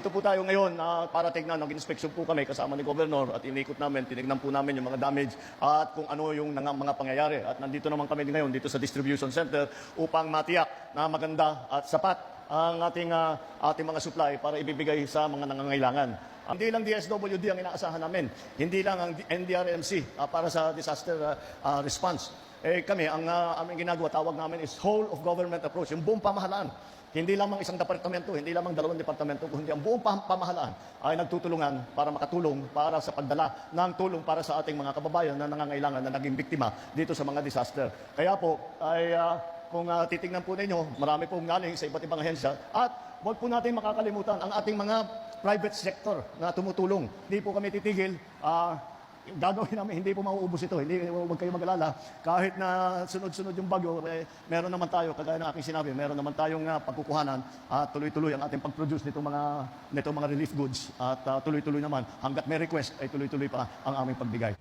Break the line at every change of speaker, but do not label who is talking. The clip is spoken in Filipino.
Nandito po tayo ngayon para tignan, nag-inspection po kami kasama ni Governor at inikot namin, tinignan po namin yung mga damage at kung ano yung mga pangyayari. At nandito naman kami ngayon dito sa distribution center upang matiyak na maganda at sapat ang ating mga supply para ibibigay sa mga nangangailangan. Hindi lang DSWD ang inaasahan namin, hindi lang ang NDRMC para sa disaster response. Kami, ang aming ginagawa, tawag namin is whole of government approach, yung buong pamahalaan. Hindi lamang isang departamento, hindi lamang dalawang departamento, kundi ang buong pamahalaan ay nagtutulungan para makatulong para sa pagdala ng tulong para sa ating mga kababayan na nangangailangan na naging biktima dito sa mga disaster. Kaya po, ay kung titingnan po ninyo, marami pong galing sa iba't ibang ahensya at huwag po natin makakalimutan ang ating mga private sector na tumutulong. Hindi po kami titigil. Gagawin namin, hindi po mauubos ito. Huwag kayo mag-alala. Kahit na sunod-sunod yung bagyo, meron naman tayo, kagaya ng aking sinabi, meron naman tayong pagkukuhanan at tuloy-tuloy ang ating pag-produce nitong mga relief goods. At tuloy-tuloy naman, hanggat may request, ay tuloy-tuloy pa ang aming pagbigay.